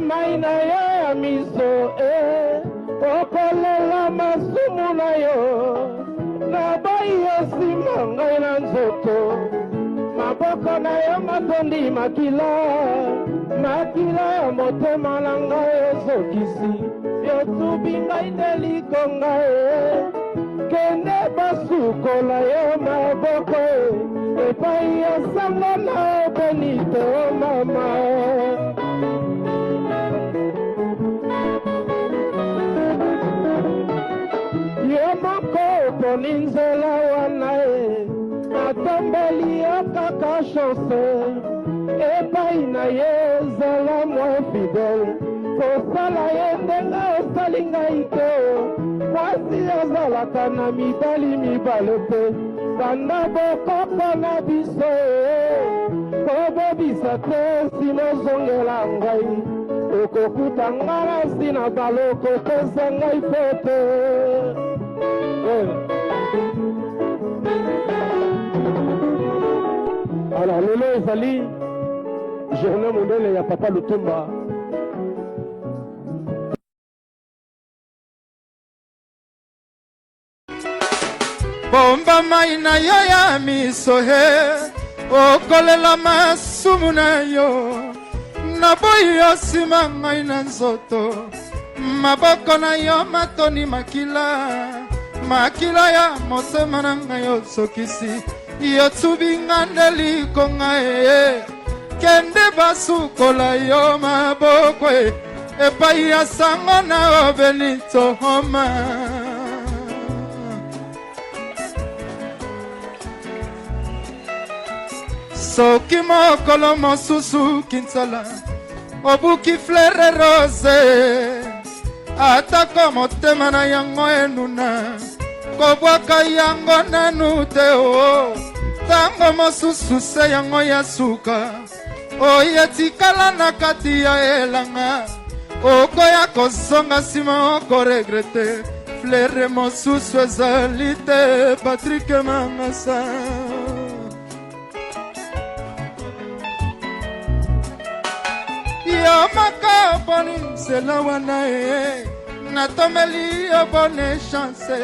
mai na yo ya miso okolela masumu na yo na bai yo nsima ngai na nzoto maboko na yo matondi makila ya motema na ngai ezokisi yotubi ngai ndeliko ngai kende basukola yo maboko epai ya sango na benito mama yo moko poni nzela wana natombeli yo kaka chance epai na ye ezala mwa fidele kosala ye ndenge osali ngai te mwasi azalaka na mibale te banda bokoko na biso kobobisa te sinozongela ngai okokuta nga na nsina baloko koza ngai po te alors lelo ezali journée mondiale ya Papa Lutumba. Bomba mai na yo ya miso he okolela masumu na yo na boyo sima ngai na nzoto maboko na yo matoni makila ya motema na ngai osokisi yo tubi ngandeliko ngai kende basukola yo maboko epai ya sango na obenito homa soki mokolo mosusu kinsala obuki flere rose atako motema na yango enuna kobwaka yango nanu te o tango mosusu se yango ya suka oyo etikala na kati ya elanga okoya kozonga nsima okoregrete flere mosusu ezali te Patrick Mangasa yo maka boni nzela wana natomeli yo bone chance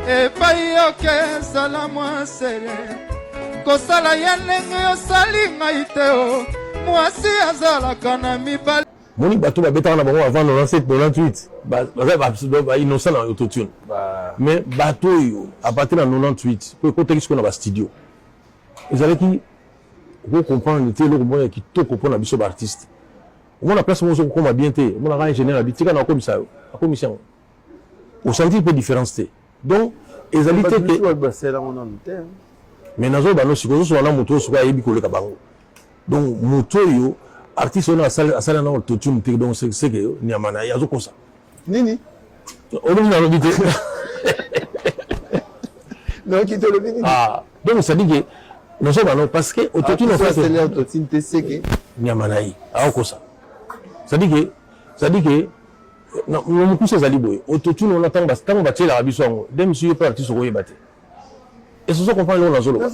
epai yoke ezala mwasere kosala ye ndenge osali ngai te o mwasi azalaka na mibale moni bato babetaka na bango avant 97 98 bainocent na autotune mais bato oyo apartir na 98 po ekotaki sikoyo na bastudio ezalaki okokomprendre te eloko moko ya kitoko mpona biso baartiste omona place mozo kokoma bien te omonaka ingénieur abi tika na akomisa yo akomisa yango osenti mpe différence te donc ezali te ke mais nazo bano sikoyo ozosoka na moto oyo sikoyo ayebi koleka bango donc moto oyo artiste oyo asala na autotune te donc seke yo nyama na ye azokosa nini olobi nalobi te donc cestadire ke nazo bano parce que autotune te seke nyama na ye aokosa c'est-à-dire que mokuse ezali boye autotune ona ntango batielaka biso yango de monsieur yo mpe artiste okoyeba te esoso comprendre eloko nazoloba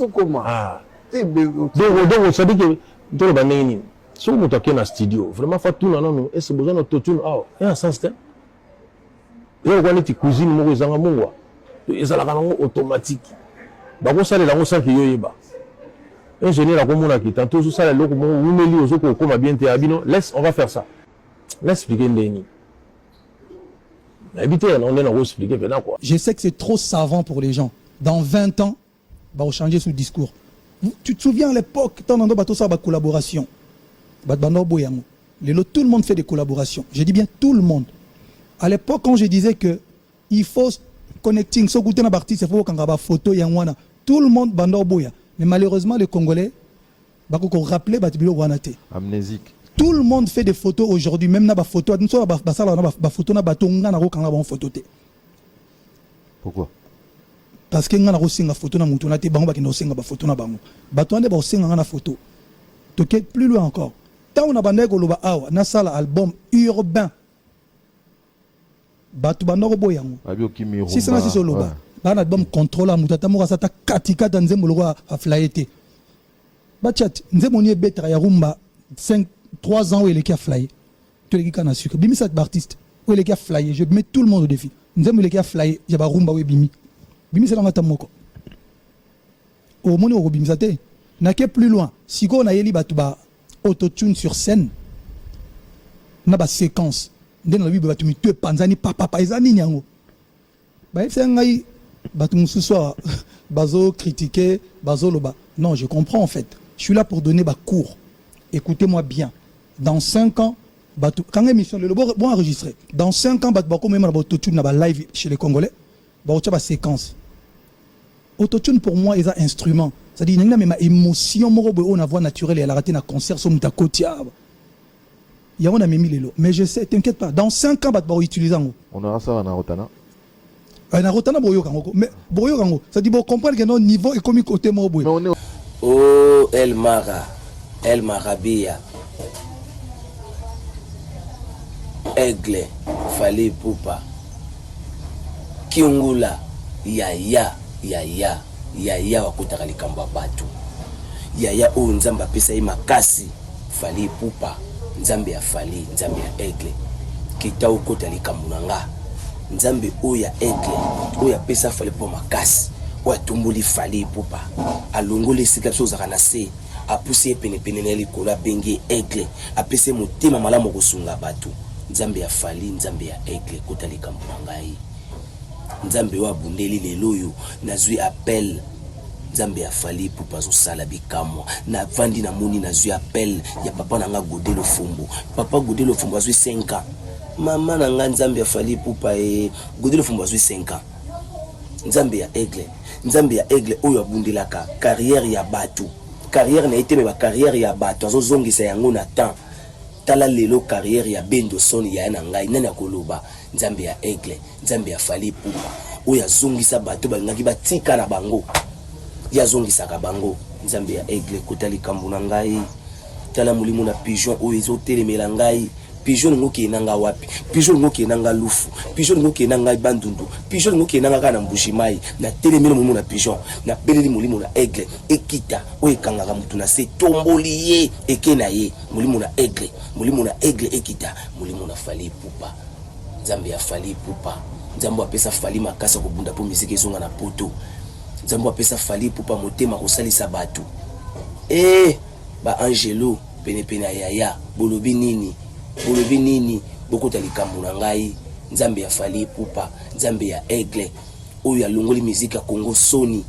donc c'est-à-dire que toloba ndenge nini soki moto ake na studio vraiment fa tuna nano ese besoin na autotune awa ena sens te eloko neti cuisine moko ezanga mongwa ezalaka nango automatique bakosalela yango sanke yo oyeba ingénieur akomonaki tantôt ozosala eloko moko umeli ozokokoma bien te abino laisse on va faire ça laisse expliquer ndeni je sais que c'est trop savant pour les gens dans 20 ans va changer ce discours. Tu te souviens à l'époque tant dans bateau ça collaboration tout le monde fait des collaborations, je dis bien tout le monde. À l'époque quand je disais que il faut connecting so goûter na partie c'est faut quand ba photo yangwana tout le monde bando boya. Mais malheureusement, les Congolais, amnésique. Tout le monde fait des photos aujourd'hui, même dans les photos. Pourquoi? Parce que nous avons une photo, nous avons une photo. Plus loin encore. Tant on a un album urbain. Si c'est un album contrôle, katika nzembo a flyé. Bachat nzembo ni betra ya rumba 3 ans où il est a flyé. tous les gars sucre. Bimi c'est artiste. Où les gars flyer, je mets tout le monde au défi. Nous avons les gars flyer, il y a rumba ou bimi. Bimi c'est dans la tamoko. Au monde au bimi ça te. N'a que plus loin. Si on a yeli batuba autotune sur scène. Na ba séquence. Ndena la bible batumi tu panzani papa ezani nyango. Ba c'est ngai batum ce soir bazo critiquer, bazo loba. Non, je comprends en fait. Je suis là pour donner ma cours. Écoutez-moi bien. Dans 5 ans, quand l'émission le bon enregistré. Dans 5 ans, comme même autotune na ba live chez les Congolais, ba ocha ba séquence. Autotune pour moi est un instrument. C'est-à-dire il y a même émotion moro on a voix naturelle et elle a raté un concert sur Mutakotia. Il y a on a même mis les lots. Mais je sais, t'inquiète pas. Dans 5 ans, ba utiliser en. On aura ça en Arotana. En Arotana boyo kango. Mais boyo kango. Ça dit bon comprendre que notre niveau économique côté moro boyo. Oh El Mara, El Marabia, Aigle, Fali Poupa, Kiungula, Yaya wakutaka likamba batu. Yaya o nzamba pesa makasi, Fali Poupa, nzambe ya Fali, nzambe ya Aigle. Kita ukota likamulanga, nzambe o ya Aigle, o ya pesa Fali po makasi. Watumbuli Fali Poupa alongoli sika so zaka na se apuse pene na likolo bengi Aigle apese motema malamu kosunga batu nzambe ya Fali nzambe ya Aigle kotalika mwangai nzambe wa bundeli leloyo nazwi appel nzambe ya Fali Poupa zo sala bikamwa na vandi na moni nazwi appel ya papa nanga Godelo Fumbu papa Godelo Fumbu azwi 5 ans mama nanga nzambe ya Fali Poupa Godelo Fumbu azwi 5 ans nzambe ya Aigle oyo abundelaka carrière ya batu carrière na été ba carrière ya batu azozongisa yango na temps tala lelo carrière ya Bendo Son ya na ngai nani akoloba nzambe ya Aigle nzambe ya Fali Poupa oyo azongisa batu balingaki batika na bango ya zongisa ka bango nzambe ya Aigle kotali kambu na ngai tala mulimo na pigeon oyo ezotelemela ngai pigeon ngoki enanga wapi pigeon ngoki enanga lufu pigeon ngoki enanga bandundu pigeon ngoki enanga kana mbushimai na telemelo mumu na pigeon na beleli mulimo na Aigle ekita o ekangaka mutu na se tomboli ye ekena ye mulimo na Aigle ekita mulimo na Fali Poupa nzambe ya Fali Poupa nzambo apesa Fali makasa kobunda po miziki ezonga na poto nzambo apesa Fali Poupa motema kosalisa batu ba Angelo pene ya Yaya bolobi nini bokota likambo na ngai nzambe ya Fali Poupa nzambe ya Aigle oyo alongoli musique ya Congo Sony.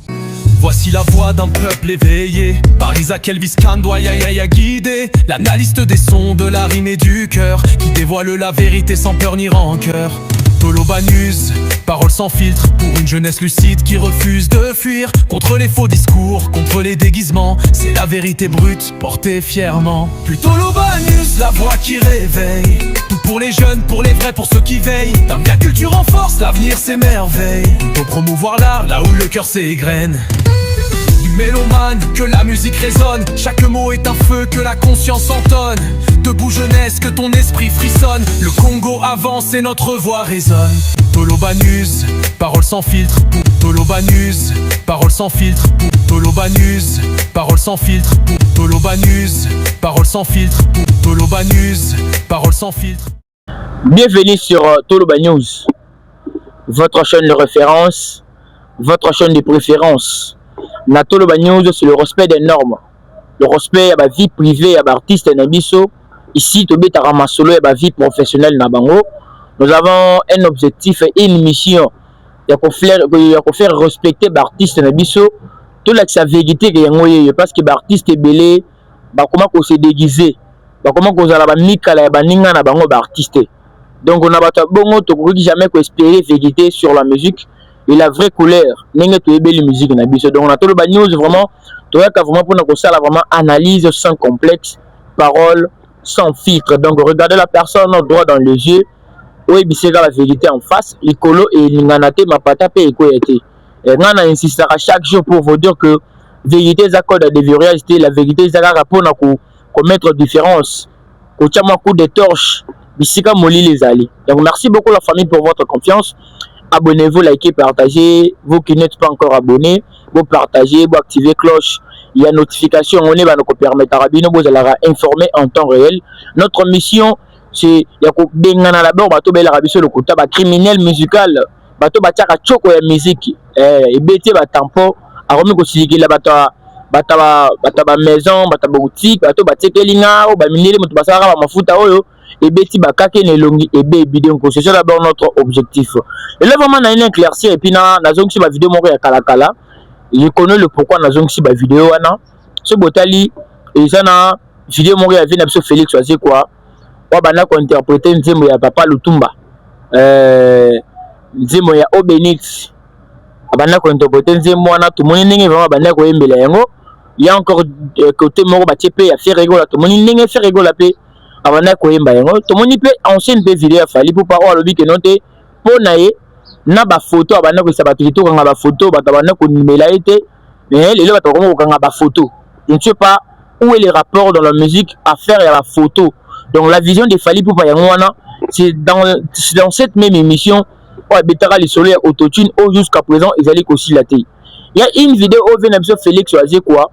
Voici la voix d'un peuple éveillé par Isaac Elvis Kandoya guidé l'analyste des sons de la rime et du cœur qui dévoile la vérité sans peur ni rancœur. Tolobanus, parole sans filtre pour une jeunesse lucide qui refuse de fuir contre les faux discours, contre les déguisements. C'est la vérité brute portée fièrement. Puis Tolobanus, la voix qui réveille. Tout pour les jeunes, pour les vrais, pour ceux qui veillent. D'un bien culture en force, l'avenir s'émerveille. Pour promouvoir l'art, là où le cœur s'égrène. Du mélomane, que la musique résonne. Chaque mot est un feu, que la conscience entonne. Debout jeunesse, que ton esprit frissonne. Le Congo avance et notre voix résonne. Tolobanus, parole sans filtre. Tolobanus, parole sans filtre. Tolobanus, parole sans filtre. Tolobanus, parole sans filtre. Tolobanus, parole sans filtre. Bienvenue sur Toloba News, votre chaîne de référence, votre chaîne de préférence. Na Toloba News, c'est le respect des normes, le respect à la vie privée, à l'artiste Nabiso. Ici, Tobé Taramasolo, à la vie professionnelle Nabango. Nous avons un objectif et une mission. Il y a faire respecter l'artiste Nabiso. Tout la vérité parce que l'artiste est belé, comment on s'est déguisé, comment on a la mika la baninga na bango artiste. Donc on a pas bon jamais espérer vérité sur la musique et la vraie couleur n'engue to belle musique na biso. Donc on a tout le news vraiment toi vraiment pour nous ça vraiment analyse sans complexe, parole sans filtre. Donc regardez la personne droit dans les yeux oui bisera la vérité en face likolo et linganate mapata pe ekoyete. Et on insistera chaque jour pour vous dire que vérité accorde à des vérités, la vérité zakara pour commettre différence. Au tchama coup de torche bisika moli les alliés. Donc merci beaucoup la famille pour votre confiance. Abonnez-vous, likez, partagez. Vous qui n'êtes pas encore abonnés, vous partagez, vous activez cloche. Il y a notification, on est nous permettre à vous informer en temps réel. Notre mission c'est ya ko bengana d'abord bato bela rabiso le kota ba criminel musical bato batiaka choko ya musique ebeti ba tampo akomi ko silikila bato ba maison bato ba boutique bato batekelinga o ba minele moto basaka ba mafuta oyo ebeti bakake ne longi ebe bidon ko c'est d'abord notre objectif et là vraiment na une éclaircir et puis na zongi ba vidéo moko ya kala je connais le pourquoi na zongi ba vidéo wana ce botali et ça na vidéo moko ya vina biso Félix Oaze quoi wa bana ko interpréter nzembo ya Papa Lutumba nzembo ya Obenix abana ko interpréter nzembo wana tout moni ndenge vraiment bana ko yembela yango il y a encore côté moko ba tiepe ya faire rigola tout moni ndenge faire rigola pe abana ko yemba yango tout moni pe ancienne pe vidéo fali pour pas alobi que note pona ye na ba photo abana ko sabatu to kanga ba photo batabana ko nimela été mais les bato ko kanga ba photo je ne sais pas où est le rapport dans la musique à faire à la photo. Donc la vision de Fali Poupa Yangwana, c'est dans cette même émission où Betara les soleils autotune jusqu'à présent ils allaient aussi la télé. Il y a une vidéo où vient M. Félix Oaze quoi.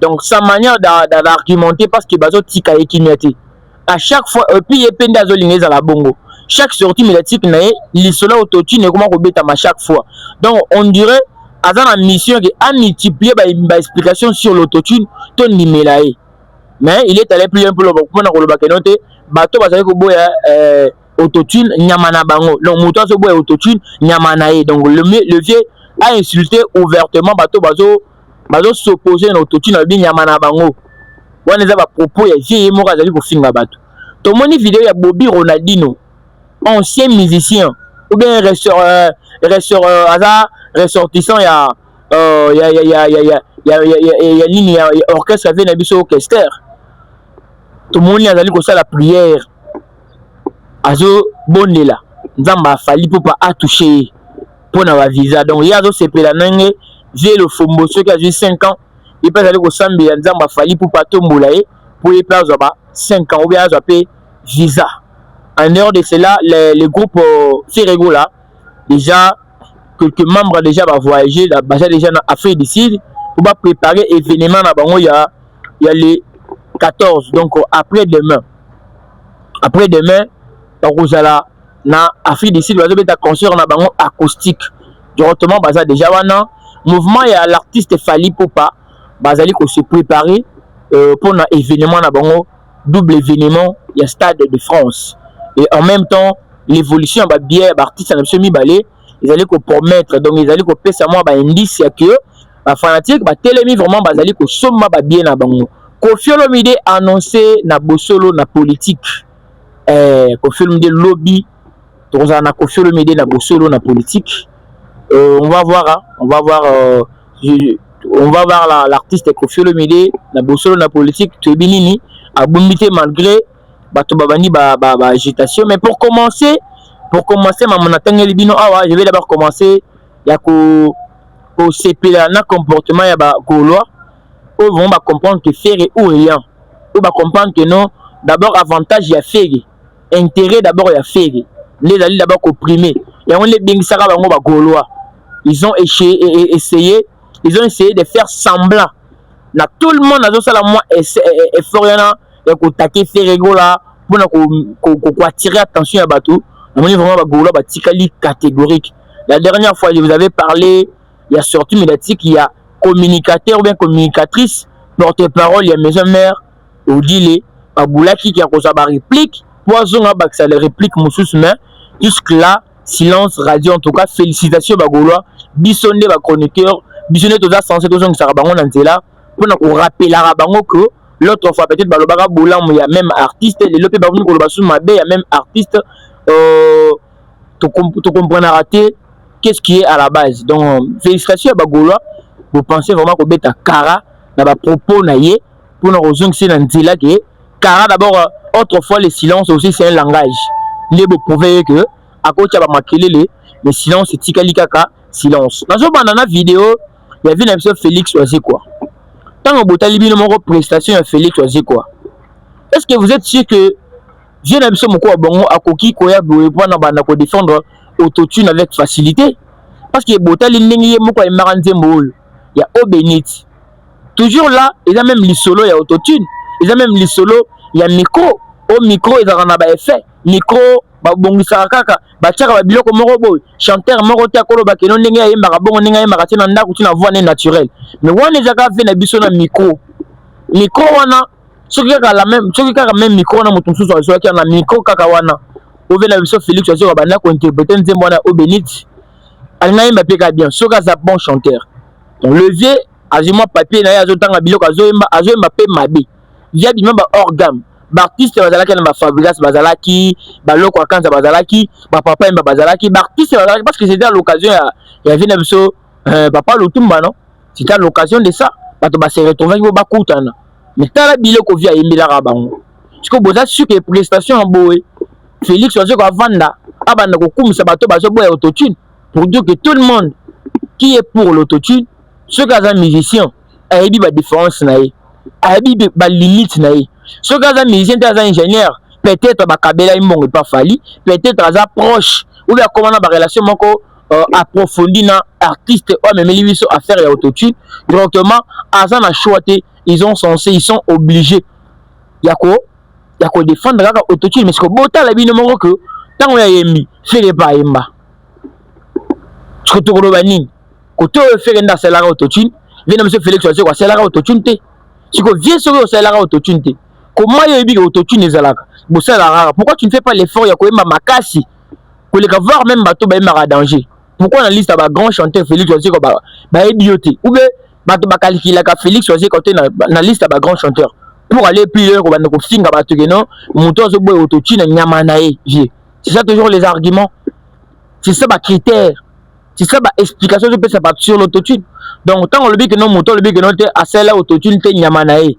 Donc sa manière d'argumenter parce que bazo tika ekimiati. À chaque fois puis ependa zo lingeza la bongo. Chaque sortie médiatique nae les soleils autotune et comment robeta à chaque fois. Donc on dirait à la mission qui a multiplié par explication sur l'autotune ton nimelae mais il est allé plus un peu le pour na koloba kenote bato bazali ko boya autotune nyamana bango donc moto so boya autotune nyamanae donc le vieux a insulté ouvertement bato bazo s'opposer na autotune na bi nyamana bango wana za ba propos ya vieux mo azali ko finga bato to moni vidéo ya Bobby Ronaldinho ancien musicien ou bien ressortissant il y a ligne orchestre avec nabiso orchestre tout le monde a allé comme ça la prière azo bonela nzamba fali pour pas toucher pour na visa donc il y a zo sepela nange j'ai le fombo ceux qui a 5 ans il peut aller au sambi nzamba fali pour pas tombola pour y placer 5 ans ou bien azo payer visa en dehors de cela les groupes Ferrego là déjà quelques membres déjà va voyager déjà en Afrique du Sud pour va préparer événement na bango il y a les 14 donc après demain par Rosala na Afrique du Sud va être concert na bango acoustique directement baza déjà wana mouvement il y a l'artiste Fali Poupa bazali ko se préparer pour un événement na bango double événement il y a Stade de France et en même temps l'évolution ba bière artiste na semi balé ils allaient ko promettre donc ils allaient ko pesa moi ba indice que ba fanatique ba télémi vraiment bazali ko somma ba bien na bango Koffi Olomide annoncé na bosolo na politique Koffi Olomide lobby toza na Koffi Olomide na bosolo na politique on va voir l'artiste Koffi Olomide na bosolo na politique to binini a bombité malgré bato babani ba agitation mais pour commencer je vais d'abord commencer ya ko sepela na comportement ya ba Gaulois où vont comprendre que faire ou rien ou va comprendre que non d'abord avantage ya faire intérêt d'abord ya faire les alliés d'abord opprimés et on les bingisaka bango ba Gaulois ils ont essayé de faire semblant na tout le monde a ça moi et Floriana et ko taquer Ferrego là pour ko attirer attention à bateau on est vraiment ba Gaulois ba tikali catégorique. La dernière fois je vous avais parlé il y a sorti médiatique il y a communicateur ou bien communicatrice porte-parole il y a maison mère Odile Aboulaki qui a causé ba réplique poison a baksa les répliques mususu mais jusque là silence radio en tout cas félicitations ba Gaulois bisonné ba chroniqueur bisonné tous censé tous ça bango nantela pour nous rappeler la bango que l'autre fois peut-être balobaka bolam il y a même artiste les lopé ba venu ko basu mabe il y a même artiste tu comprends rater qu'est-ce qui est à la base donc félicitations à Bagolois vous pensez vraiment que beta Kara na ba propos na ye pour nous rejoindre c'est dans nzela que Kara d'abord autrefois le silence aussi c'est un langage les vous pouvez que à côté ba makelele le silence c'est tikali kaka silence dans une banana vidéo il y a vu un Félix Oaze quoi tant botali bino moko prestation à Félix Oaze quoi est-ce que vous êtes sûr que j'ai l'impression que bongo akoki koya boye pour na ko défendre autotune avec facilité parce que botali ndenge moko e maranzembo il y a Obenit toujours là il y a même les solo il y a autotune il y a même les solo il y a micro au micro ezalaka na ba effet micro babongisaka kaka batiaka babiloko moko boye chanteur moko te akoloba keno ndenge ayembaka bongo ndenge ayembaka te na ndako ti na voix ne naturel mais wana ezaka ve na biso na micro wana soki kaka même micro na moto mosusu azoaki na micro kaka wana ove na biso Félix Ozioko banda kointerprete nzembo wana o bénite alinga yemba mpe kaka bien soki aza bon chanteur donc le vieux azwi mwa papier na ye azotanga biloko azoyemba mpe mabe via bima baorgame baartiste bazalaki na bafabrigas bazalaki baloko akanza bazalaki bapapa yemba bazalaki baartiste bazalaki parce que c'était à l'occasion ya vie na biso papa Lutumba non c'était à l'occasion de ça bato base retrouvaki po bakutana mais tala biloko via yembelaka bango parce que boza sûr que prestation en boye Félix Ozioko avanda abanda kokumisa bato bazoboya autotune pour dire que tout le monde qui est pour l'autotune ceux qui sont musiciens ayebi ba différence na ye ayebi ba limite na ye ceux qui sont musiciens et ingénieurs peut-être ba kabela imbongo pas fali peut-être aza proche ou bien comment na ba relation moko approfondie na artiste ou même libiso à faire ya autotune directement aza na choix ils sont obligés yako défendre kaka autotune mais ce que bota la bino moko que tango ya yembi fait pas yemba ce que tokoloba nini koto faire nda salara autotune vient monsieur Félix Ozioko salara autotune te si ko vient sur salara autotune te comment yebi autotune ezalaka bo salara pourquoi tu ne fais pas l'effort ya koyemba makasi pour les voir même bato ba yemba danger pourquoi na liste ba grand chanteur Félix Ozioko ba ebioté ou bien bato ba calculer ka Félix Ozioko te na liste ba grand chanteur pour aller plus loin ko banda ko finga bato ke non moto zo boy autotune nyama na ye c'est ça toujours les arguments c'est ça ba critère c'est ça ba explication je peux ça partir sur l'autotune donc tant on le dit que non moto le dit que non te asela autotune te nyama na ye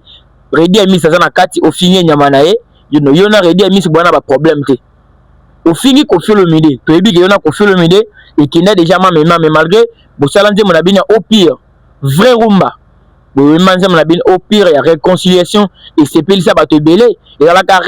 redi ami ça na kati au fini nyama na ye yo na redi ami c'est bona ba problème te au fini ko fait le midi to ebi que yo na ko fait le midi et qui n'a déjà mais malgré bo salande mon abina au pire vrai rumba bo manze mon abina au pire il y a réconciliation et c'est pile ça ba te belé et dans la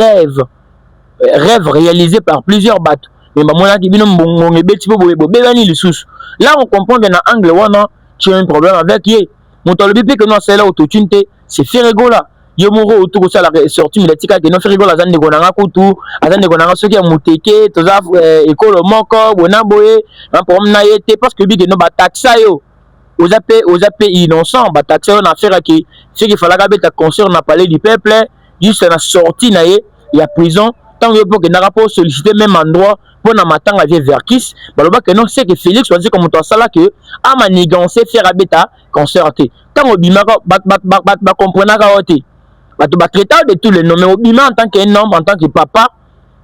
rêve réalisé par plusieurs bateaux mais mona ki bino mbongo ebeti po boye bobelani lisusu là on comprend que na angle wana tu as un problème avec ye moto le bipe que non c'est là autotune te c'est fait rigola yo moko autour ça la sortie médiatique que non fait rigola azande konanga kutu azande konanga soki ya muteke toza école moko bona boye un problème na yete parce que bi que non ba taxa yo ozape innocent ba taxa na faire que ce qu'il fallait que ta concert na parler du peuple juste na sortie na ye ya prison tant que pour que n'a pas solliciter même endroit pour na matanga vie verkis baloba que non c'est que Félix soit dit comme toi ça là que a manigancé faire abeta concerté tant obima ba comprendre ka oté ba traiter de tous les noms mais obima en tant qu'un homme en tant que papa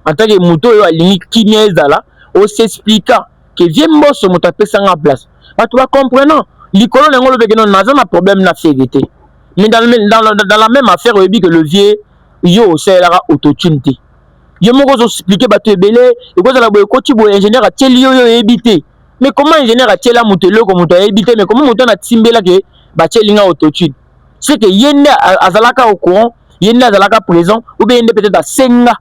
en tant que muto yo alingi kinyeza là on s'expliquant que vient mbosso muto pesa en place ba tu va comprendre likolo ngolo be que non na un problème na vérité mais dans la même affaire on dit que le vieux yo c'est la autotune yo moko zo expliquer bato ebele et ko za la boye koti boye ingénieur a tieli yo ebité mais comment ingénieur a tiela mutelo ko muto ebité mais comment muto na timbela que ba tieli nga autotune c'est que yende azalaka au courant yende azalaka présent ou bien yende peut-être à senga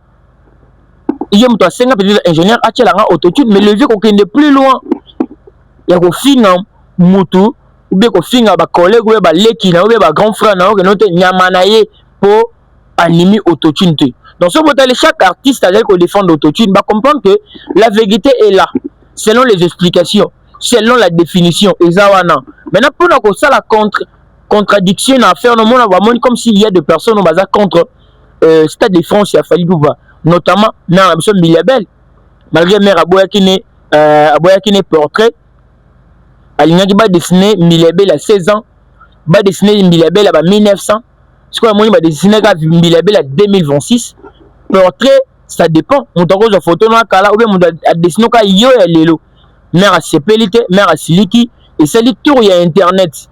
yo muto a senga peut-être ingénieur a tiela nga autotune mais le vieux ko kende plus loin ya ko finga mutu ou bien ko finga ba collègue ou ba leki na ou bien ba grand frère na ko note nyama na ye po animi autotune te. Dans ce modèle, chaque artiste a qu'on défend l'autotune, va comprendre que la vérité est là, selon les explications, selon la définition. Maintenant, pour nous, ça la contradiction à faire, comme s'il y a des personnes au bazar contre Stade de France, il a fallu pouvoir, notamment Mère Abson Bilabel, malgré Mère Aboyakine portrait, Alinaki va dessiner Bilabel à 16 ans, va dessiner Bilabel à 1900. Ce qu'on a dessiné à 2026 portrait ça dépend mon tableau de photo na kala ou bien mon dessiné ka yo ya lelo mère a sepelité mère a siliki et ça dit tour il y a internet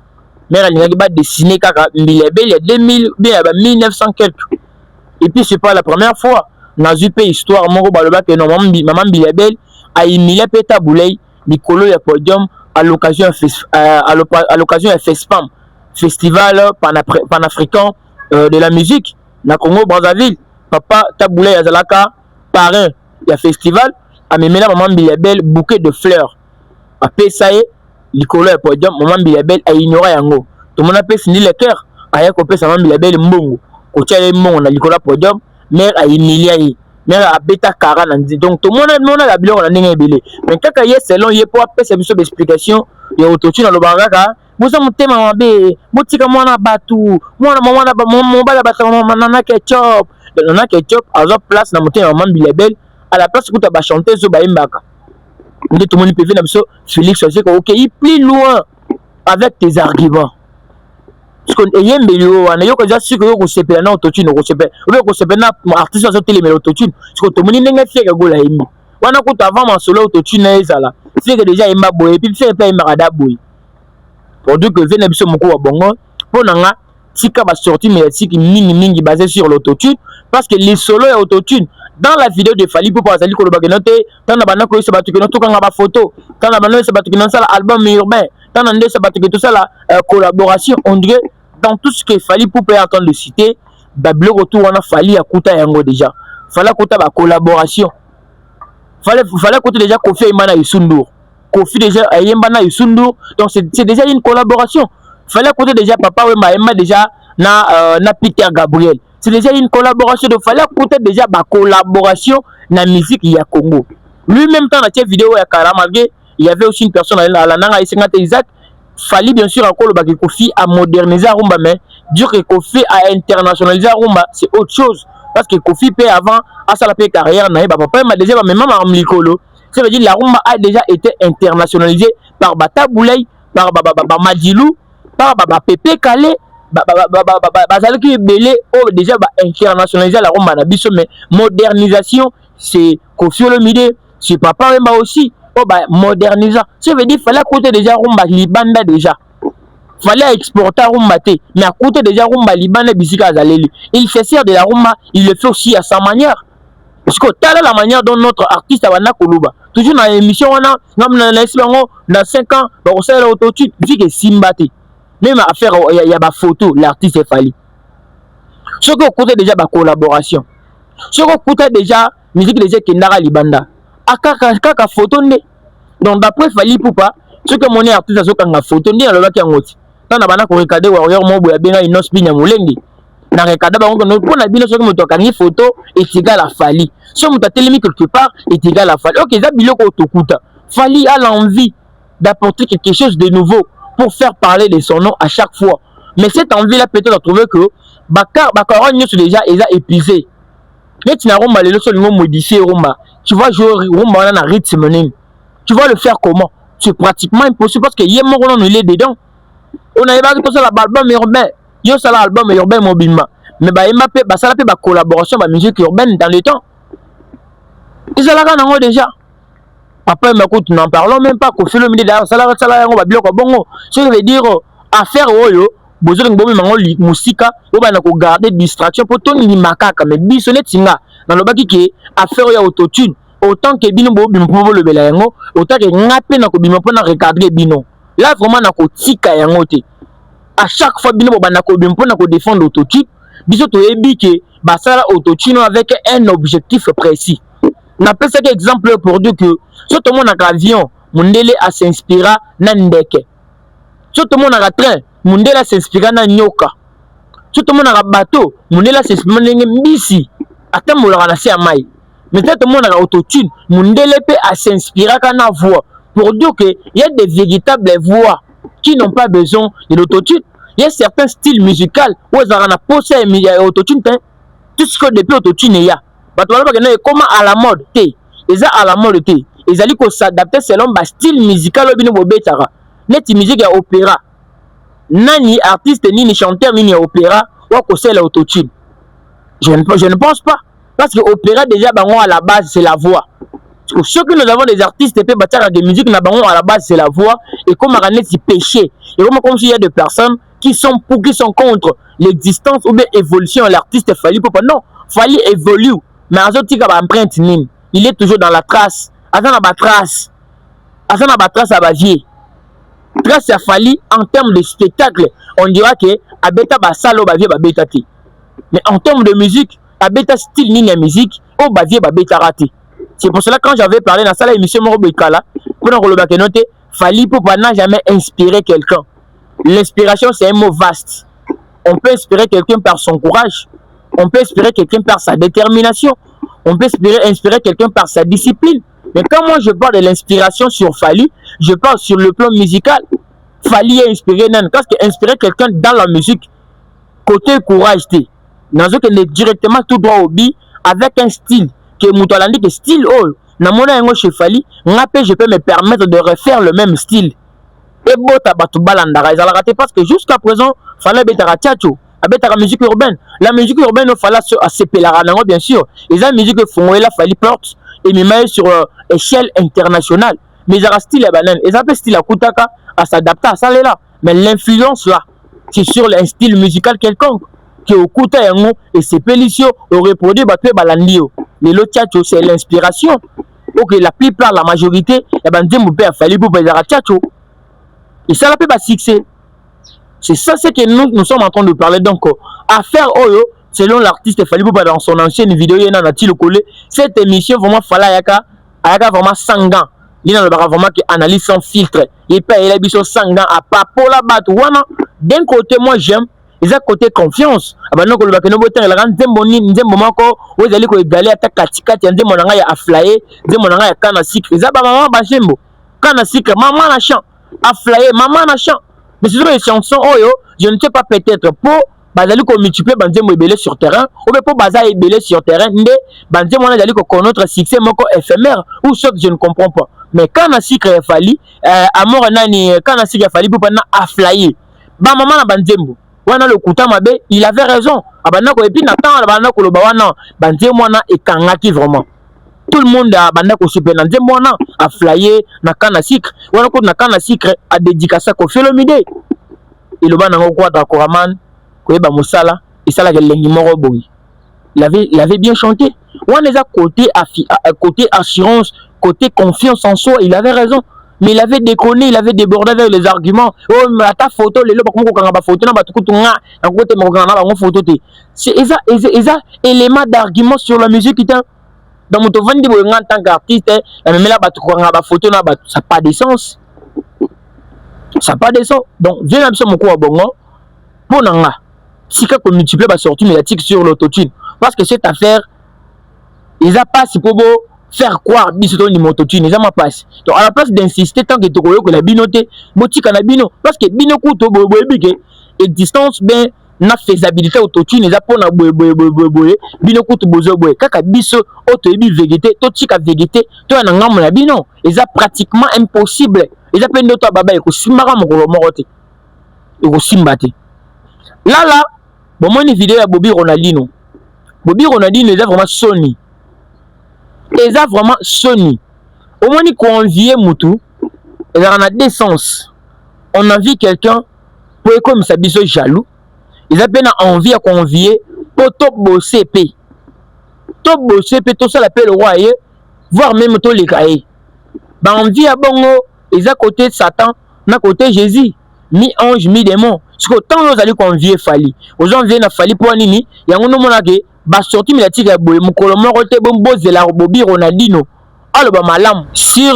mère a pas dessiné kaka Bilabel il y a 2000 bien 1900 quelque et puis c'est pas la première fois dans une histoire mon baloba que non maman Bilabel a imilé peta boulay Nicolo ya podium à l'occasion ya FESPAM festival panafricain de la musique na Congo Brazzaville papa Taboulay Azalaka parrain ya festival a memela maman Bilabel bouquet de fleurs a pesaye likolo ya podium maman Bilabel a ignoré yango tout le monde a pesé ni le cœur aya ko pesa maman Bilabel mbongo ko tiale mbongo na likolo ya podium mère a humilié, mère a bêta cara, donc tout le monde a la bilan, on a n'engagé belé. Mais quand il y a selon, il y a pour appeler cette explication, il y a autotune dans le baraka. Vous avez mon thème à m'abbé, mon tika moi na batou, moi na maman na mon bala batou, mon nana ketchup, nana ketchup, à la place na mon thème à maman bilebel, à la place où tu as chanté sur Baimbaka. Tout le monde peut venir dans Félix, c'est que ok, il plus loin avec tes arguments. Parce que y a un milieu, on a eu que déjà sûr que vous sepez na autotune, vous sepez, vous sepez na artiste sur télé mais l'autotune, parce que tout le monde n'est pas fier que vous l'ayez mis. On a coûté avant mon solo autotune na ezala, c'est que déjà il m'a boyé, puis fait pas il m'a radaboué. Pour dire que vient biso moko wa bongo pour nanga tika ba sortie médiatique mingi basé sur l'autotune parce que les solos et autotune dans la vidéo de Fally Ipupa azali ko loba kenote tana bana ko se batu kenote kanga ba photo tana bana se batu kenote sala album urbain tana ndé se batu kenote sala collaboration on dirait dans tout ce que Fally Ipupa est en train de citer bablo retour wana Fally akuta yango déjà Fally akuta ba collaboration Fally akuta déjà Kofi Imana Isundur Kofi déjà Ayembana Isundur donc c'est déjà une collaboration. Fallait écouter déjà Papa Wemba déjà na Peter Gabriel. C'est déjà une collaboration. Donc fallait écouter déjà ma collaboration na musique ya Congo. Lui-même dans la vidéo ya Karamalgué, il y avait aussi une personne à la Nanga Isengate Isaac. Fallait bien sûr encore le Kofi à moderniser Rumba mais dire que Kofi a internationalisé Rumba c'est autre chose parce que Kofi paie avant à sa carrière na papa m'a déjà même Amlikolo. Ça veut dire que la rumba a déjà été internationalisée par Bata Boulay, par Madilou, par Pépé Kalé, Bazalaki Belé, déjà internationalisé la rumba. Mais modernisation, c'est Kofi Olomide, c'est Papa Wemba aussi, modernisation. Ça veut dire qu'il fallait écouter déjà rumba Libanda déjà. Il fallait exporter rumba té, mais à côté déjà rumba Libanda Bisika Zaleli. Il se sert de la rumba, il le fait aussi à sa manière. Parce que telle est la manière dont notre artiste a Koluba. Toujours dans l'émission, on a dans 5 ans, on sait l'autotune, musique est Simbati. Même à faire, il y a des photos, l'artiste est Fally. Ce qu'on écoute déjà la collaboration. Ce qu'on écoute déjà, musique déjà Kendara Libanda. À kaka photo né. Donc d'après Fally Ipupa, ce que mon artiste a fait quand photo né, alors là qui a ngoti. Tant na bana ko regarder warrior mo boya benga inos binya mulengi. Na regarder ba ngoko pour na bino ce que mo toka ni photo est égal à Fally. Si on t'a télé quelque part, est égal à Fally. Ok, ça biloko autokuta. Fally a l'envie d'apporter quelque chose de nouveau pour faire parler de son nom à chaque fois. Mais cette envie-là peut-être à trouver que Bakar déjà est épuisé. Mais tu n'as pas modifié Rumba. Tu vas jouer Rumba dans un rythme. Tu vas le faire comment? C'est pratiquement impossible parce que y a mon nom il est dedans. On a évalué tout ça l'album urbain. Yo ça l'album urbain mobima. Mais bah Mbappé bah ça la fait bah collaboration bah musique urbaine dans le temps. Ils ont déjà. Papa m'écoute, n'en parlons même pas. Qu'on fait le milieu derrière, ça la on va bien bon. Ce qui veut dire affaire oyo, besoin de bomber mango musika, on va garder distraction pour ton ni makaka mais bisonnet singa. Dans le baki qui affaire ya autotune, autant que bino bo bimpo le belayango, autant que ngapé na ko bimpo pour na recadrer bino. Là vraiment na ko tika yango te. À chaque fois bino ba na ko bimpo na ko défendre autotune, biso to ebi ke ba sala autotune avec un objectif précis. On appelle ça exemple pour dire que si tout le monde a un avion, Mundele a s'inspiré dans Ndeke. Si tout le monde a un train, Mundele a s'inspiré dans Nyoka. Si tout le monde a un bateau, Mundele a s'inspiré dans Mbisi. Attends, on a un maï. Mais si tout le monde a un autotune, Mundele a s'inspiré dans la voix. Pour dire qu'il y a des véritables voix qui n'ont pas besoin de l'autotune. Il y a certains styles musicaux où ils ont posé l'autotune. Tout ce que depuis l'autotune, il y a. Comment à la mode ils sont à la mode ils allaient s'adapter selon le style musical net musique à opéra nani artiste ni chanteur ni opéra ou c'est l'autotune je ne pense pas parce que opéra déjà à la base c'est la voix ce que nous avons des artistes et des musiques à la base c'est la voix et comme un péché et comme s'il y a des personnes qui sont pour qui sont contre l'existence ou bien évolution de l'artiste Fally Ipupa non Fally évolue. Mais empreinte il est toujours dans la trace. Azana ba trace à Bavier. Trace à Fally en termes de spectacle, on dira que abeta ba salo Bavier ba beta ti. Mais en termes de musique, abeta style ni musique, au Bavier ba beta raté. C'est pour cela quand j'avais parlé dans la émission Morobekala, pour nous le noter, Fally Ipupa n'a jamais inspiré quelqu'un. L'inspiration c'est un mot vaste. On peut inspirer quelqu'un par son courage. On peut inspirer quelqu'un par sa détermination. On peut inspirer quelqu'un par sa discipline. Mais quand moi je parle de l'inspiration sur Fally, je parle sur le plan musical. Fally est inspiré parce que inspirer quelqu'un dans la musique, côté courage, est directement tout droit au but avec un style que Moutolandi que style oh na mona yango chez Fally, je peux me permettre de refaire le même style. Et bota batu balandara ils raté parce que jusqu'à présent Fally betara tchatcho, abetara musique urbaine. La musique urbaine fallait se pelara nango bien sûr. Ils ont musique fongoela Fally porte et me sur échelle internationale. Mais ils ont style à banane, ils ont style à kutaka à s'adapter à ça là. Mais l'influence là, c'est sur un style musical quelconque. Qui au kuta yango et c'est pélicio au reproduit battu balandio. Les lots tchatcho c'est l'inspiration. Ok, la plupart, la majorité, et ben Dieu a fallu pour faire tchatcho. Et ça la peut pas succès. C'est ça c'est que nous sommes en train de parler donc affaire Oyo selon l'artiste Fally Ipupa dans son ancienne vidéo il y en a il collé cette émission vraiment Fally ayaka vraiment sangan. Il y a vraiment qui analyse sans filtre. Il peut il a biso sangan à papola bat wana. D'un côté moi j'aime ils ont côté confiance. Abano ko lobaka no botere la nzembo ni nzembo mako ozali ko égaler ata katikati nzembo nanga ya aflaye nzembo nanga ya kana sikre. Ils ba maman ba jembo kana sikre maman na chant aflaye maman na chant. Mais c'est des chansons oyo je ne sais pas peut-être pour bazali ko multiplier banzembo ebele sur terrain ou bien pour baza ebele sur terrain ndé banzembo na zali ko connaître succès moko éphémère ou ce que je ne comprends pas. Mais kana sikre Fally amour nani kana sikre Fally pour na aflaye ba maman na banzembo wana le kuta mabe il avait raison abana ko epi na temps abana ko loba wana banzembo wana ekangaki vraiment tout le monde abana ko super na nzembo wana a flyer na kana sikre wana ko na kana sikre a dédicace ko Felomide il loba na ko kwa Koraman ko eba musala et ça la lengi moko boy il avait bien chanté wana za côté assurance côté confiance en soi il avait raison. Mais il avait déconné, il avait débordé avec les arguments. Oh, mais ta photo, les lois, comment on a photo, on a tout un côté, on a photo. C'est ça, élément d'argument sur la musique. Dans mon tovan de en tant qu'artiste, la même là, on a photo, ça n'a pas de sens. Ça n'a pas de sens. Donc, viens à mon coup à bongo. Pour nanga, si quelqu'un multiplie la sortie médiatique sur l'autotune, parce que cette affaire, ils n'ont pas si pour faire croire biso ni mototune ils ma passe donc à la place d'insister tant que tokolo que la binoté botika na bino parce que bino kuto boyebike existence ben na faisabilité autotune ils pona boy bino kuto bozo boy kaka biso auto ebi vérité to tika vérité to na ngam na bino ils pratiquement impossible ils pendo to baba ko simara mokolo morote et ko simbate là bon moi une vidéo ya Bobby Ronaldinho ils vraiment Sony. Et ça vraiment Sony. Au moins, qu'on envie Moutou, et en a deux sens. On envie quelqu'un pour comme ça, biso jaloux. Ils ont peine envie à convier pour top bosser P. Top bosser P, tout ça l'appelle le roi, voire même tout les cahiers. Bah, envie à bongo, ils à côté de Satan, à côté Jésus, mi-ange, mi-démon. Ce que tant nous allons convier Fally. Aux gens viennent à Fally pour Nini, il y a un nom ba sorti médiatique ya boye mukolo moko te bomboze la Bobby Ronaldinho aloba malam sur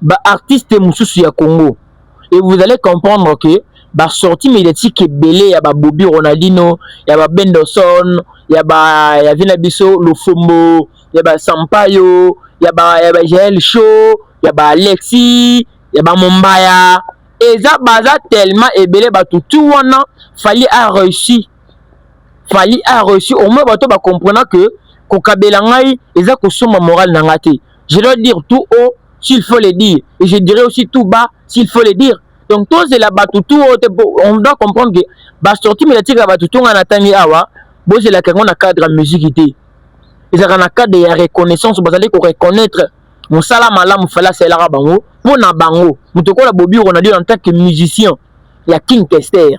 ba artiste mususu ya Congo et vous allez comprendre que ba sorti médiatique belé ya ba Bobby Ronaldinho ya ba Benderson ya Vina Biso Lofombo ya ba Sampaio ya ba Joel Show ya ba Alexis ya ba Mombaya et ça baza tellement ebelé ba tout wana Fally a réussi au moins bato ba comprendre que kokabela ngai eza kosoma moral na ngate. Je dois dire tout haut s'il faut le dire et je dirais aussi tout bas s'il faut le dire. Donc tous c'est la bato tout haut on doit comprendre que ba sorti médiatique la bato tout ngana tangi awa bo c'est la kango na cadre musiqueité. Et ça na cadre de reconnaissance vous allez reconnaître mon salama la mufala c'est la bango pour na bango mutoko la Bobby Ronaldinho en tant que musicien la King Tester.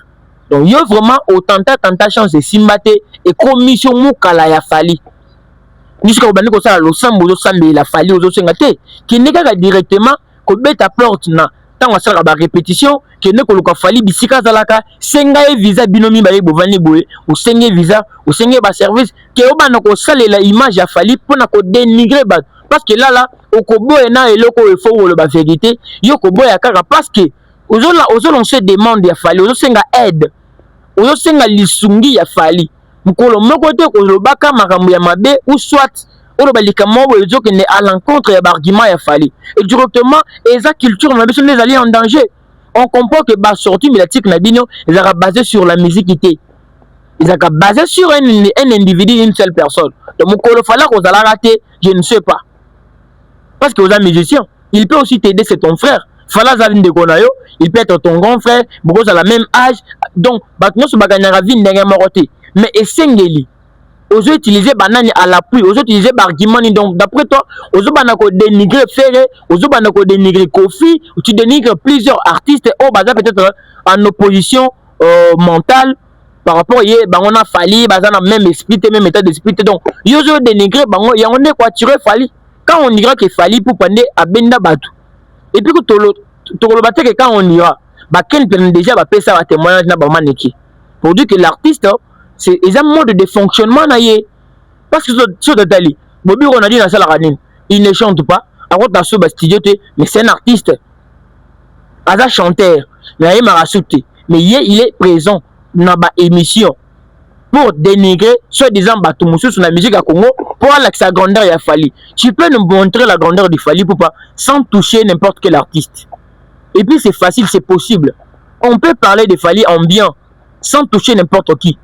Donc, il y a vraiment autant de chance de simbate et commission moukala ya Fally. Jusqu'à obani ko sala losambo zo sambe la Fally ozo sengate qui n'est pas directement ko beta porte na tango sala ba répétition qui n'est ko luka Fally bisika zalaka senga e visa binomi ba bovani boye ou senga visa ou senga ba service que obana ko sala la image ya Fally pour na ko dénigrer ba parce que là au ko boye na eloko e fo le ba vérité yo ko boye kaka parce que ozo lancer demande ya Fally ozo senga aide ozo senga lisungi ya Fally mukolo moko te kolobaka makambo ya mabe ou soit oyo balika moko ezokende à l'encontre ya argument ya Fally et directement eza culture na biso ezali en danger. On comprend que ba sortie médiatique na bino ezaka basé sur la musique ité. Ezaka basé sur un individu, une seule personne. Donc mukolo Fally kozala raté, je ne sais pas. Parce que vous êtes musicien, il peut aussi t'aider, c'est ton frère. Fally Zaline de Gonayo, il peut être ton grand frère, beaucoup à la même âge. Donc, nous sommes à vie mais essengeli. Aux utiliser banane à l'appui, aux utiliser argument. Donc, d'après toi, aux banako dénigrer Ferré, aux banako dénigrer Kofi, tu dénigres plusieurs artistes au bazar peut-être en opposition mentale par rapport à on a Fally, bazar même esprit, même état d'esprit. Donc, ils ont dénigré, il y a on est quoi tirer Fally. Quand on dira que Fally pour prendre à Benda Batou. Et puis que quand on ira, quel déjà va payer ça à témoignage na maneki. Pour dire que l'artiste c'est un mode de fonctionnement naïe. Parce que sur Dali, Bobby on a dit dans la ranine, il ne chante pas. Alors dans ce studio mais c'est un artiste. Aza chanteur, naïe marasouté. Mais il est présent dans ba émission pour dénigrer soi-disant Batumoussou sur la musique à Congo pour la grandeur à Fally. Tu peux nous montrer la grandeur du Fally pour pas sans toucher n'importe quel artiste. Et puis c'est facile, c'est possible. On peut parler de Fally en bien sans toucher n'importe qui.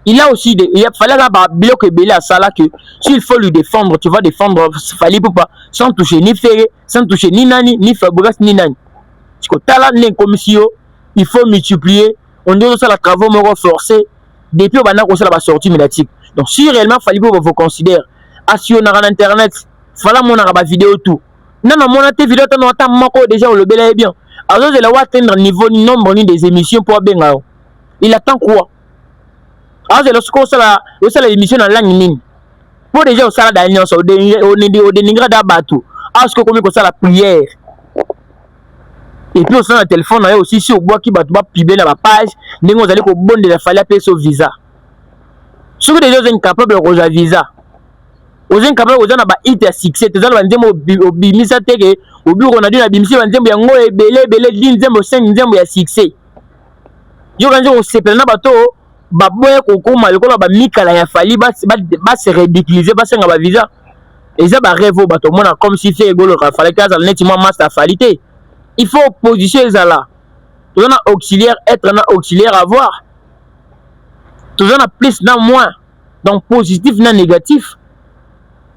Il a aussi des, il a fallu bloc et belé à ça là que s'il faut lui défendre, tu vas défendre Fally pour pas sans toucher ni Ferré, sans toucher ni Nani, ni Fabrice, ni Nani. Parce que t'as là une commission, il faut multiplier. On doit ça la travaux forcés. Depuis on a la sortie médiatique. Donc si réellement Fally vous considère, si on a internet, Fally mon a vidéo tout. Non mon a vidéo tant mako déjà on le belé bien. Alors je la atteindre niveau nombre des émissions pour bien. Il attend quoi? Alors c'est lorsqu'on ça la émission en langue mine. Pour déjà au sala d'alliance au dénigrer d'abatou. Alors ce que comme ça la prière. Et puis on a un téléphone aussi sur bois qui va publier la page. Nous allons au bon de la Fally payer son visa. Si vous êtes incapable de roger visa, vous êtes incapable de faire un hit à succès. Vous allez au bimisa teke, au bureau on a dit la bimisa, vous allez yango et belé dinzembo 5 dinzembo ya succès. Yo quand on se plana bato, baboya kokoma lokola ba mikala ya Fally ba se ridiculiser ba senga ba visa. Et ça ba rêve bato mona comme si fait golo Fally kaza netima master Fally té. Il faut opposition là. Tout un auxiliaire, être un auxiliaire à voir. Tout un plus, non moins. Donc positif, non négatif.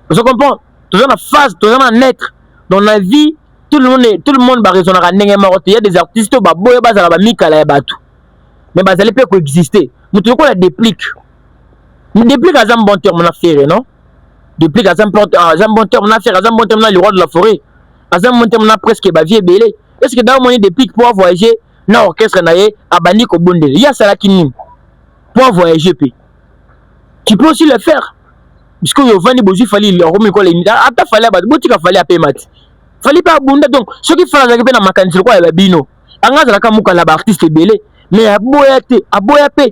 Vous comprenez? Tout un phase, tout un être. Dans la vie, tout le monde va raisonner à n'engue marotte. Il y a des artistes qui vont baser la mika la batou. Mais bah ça peut coexister. Nous trouvons la déplique. Nous déplique à un bon terme affaire, non? Déplique à un bon terme affaire, à un bon terme le roi de la forêt. À un bon terme presque bavier belé. Est-ce que dans mon des pics pour voyager dans l'orchestre naïe à Baniko Bondel? Il y a ça là qui nous pour voyager. Tu peux aussi le faire. Parce que Yovani Bozu Fally le remet quoi les ata Fally à Botika Fally à Pémat. Fally pas Bunda donc ce qui fait la dans ma candidature quoi la bino. Anga la kamuka la artiste belé mais à boyate à boyape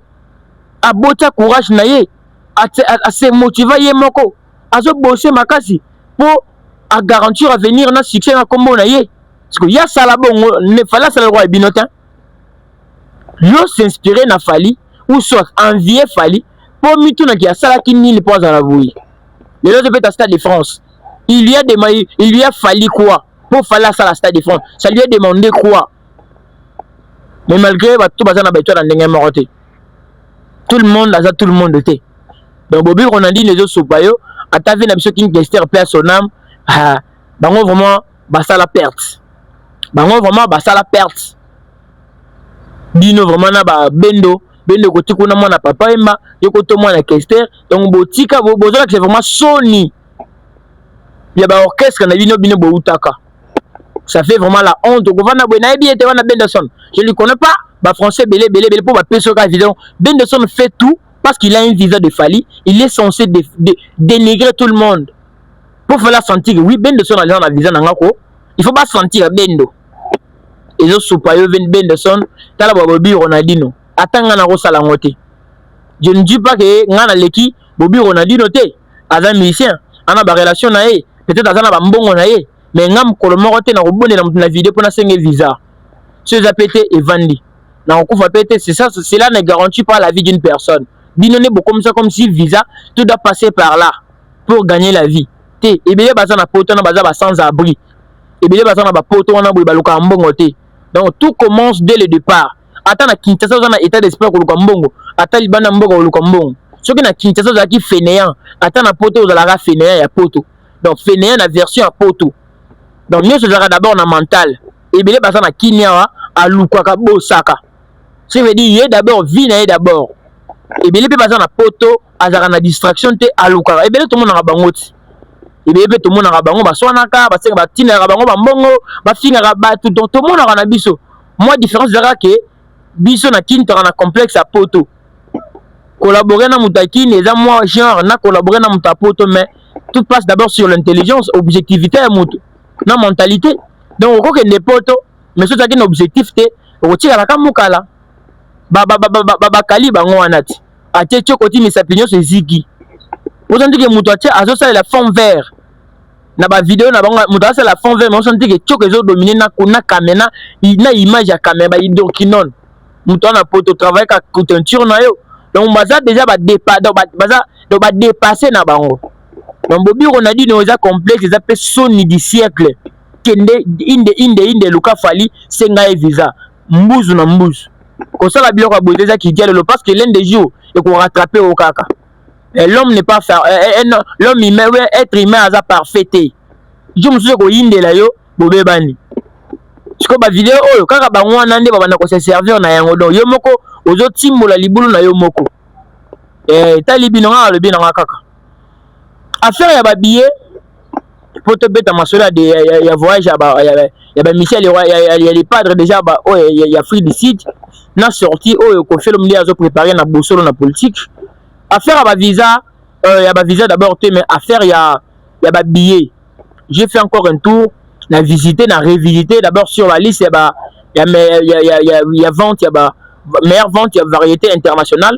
à bota courage naïe à se motiver yemoko à se bosser makasi pour à garantir à venir na succès na combo naïe. Parce que y a ça là-bas, ne fallait ça le roi binotin. Yo s'inspirer na Fally ou soit envier Fally pour mituna qui a ça là qui n'y le pose à la bouille. Le lot de peut Stade de France. Il y a Fally quoi pour Fally ça la Stade de France. Ça lui a demandé quoi. Mais malgré tout bazana beto dans dengue maroté. Tout le monde là tout le monde était. Donc Bobby on a dit les autres sopayo à ta vie na biso king tester place son âme. Bango vraiment bah ça la perte. Bango vraiment bah ça la perte. Bino vraiment na ba bendo côté kuna mwana papa emba yo côté mwana kester donc botika bozola que c'est vraiment Sony. Il y a ba orchestre na bino boutaka. Ça fait vraiment la honte. Govana Buena bien était wana Benderson. Je ne connais pas ba français belé pour ba peso ka vidéo. Benderson fait tout parce qu'il a un visa de Fally, il est censé dénigrer tout le monde. Pour faire la sentir oui Benderson a un visa nangako, il faut pas sentir Bendo. Et zo sopayo Benderson tala Bobby Ronaldinho atanga na rosala ngote. Je ne dis pas que ngana leki Bobby Ronaldinho te aza musicien ana ba relation na ye peut-être azana ba mbongo na ye mais ngam kolomoko te na kobonde na vidéo pour na senge visa ce za pété et vandi na kokufa pété c'est ça cela ne garantit pas la vie d'une personne Binone comme ça, comme si visa, tout doit passer par là pour gagner la vie. Et bien, baza na poto na baza sans abri. Et bien, baza na poto na boy baluka mbongo te. Donc tout commence dès le départ. Attends na Kinshasa on a état d'esprit ko luka mbongo. Attends libana mbongo ko luka mbongo. Ce qui na Kinshasa za ki fainéant. Attends na poto za la fainéant ya poto. Donc fainéant na version à poto. Donc nous ça d'abord na mental. Et bien, baza na kinya a luka ka bosaka. Ça veut dire d'abord vie na d'abord. Et bien les personnes na poto azara na distraction te aluka. Et bien tout le monde na bangoti. Et bien tout le monde na bango ba swanaka ba senga ba tina na bango ba mbongo ba finga ba tout le monde na biso. Moi différence zara que biso na kin na complexe à poto. Collaborer na mutakine eza moi genre na collaborer na mutapoto mais tout passe d'abord sur l'intelligence, objectivité ya mutu na mentalité. Donc on que ne poto mais ce qui est objectif te o tira la kamukala. Kali bango wanati atie chokoti mais sa opinion c'est zigi vous sentez que muto atie azo ça la fond vert na ba vidéo na bango muto ça la fond vert mais vous sentez que choko ezo dominer na kamera na image ya caméra idokinon muto na poto travailler ka couture na yo donc baza déjà ba dépasser na bango donc bobi on a dit no za complexe za pe soni du siècle kende inde luka fali senga e visa mbuzu na mbuzu. Comme ça la biloko a déjà qui dit le parce que l'un des jours et qu'on rattraper au caca. L'homme n'est pas faire l'homme humain être humain à sa parfaité. Je me suis dit inde la yo bobé bani. Ce que ba vidéo oh kaka ba wana nde ba na ko se servir na yango donc yo moko ozo timbola libulu na yo moko. Talibino nga le bina kaka. Affaire ya ba billet pour te bête ma sola de ya voyage ya ba Michel il y a les padres déjà ba oh il y a free du site. Na sorti oh ko fait le milieu azo préparer na bosolo na politique affaire ba visa ya ba visa d'abord mais affaire ya ba billet j'ai fait encore un tour na visiter na revisiter d'abord sur la liste ya vente ya ba meilleure vente ya variété internationale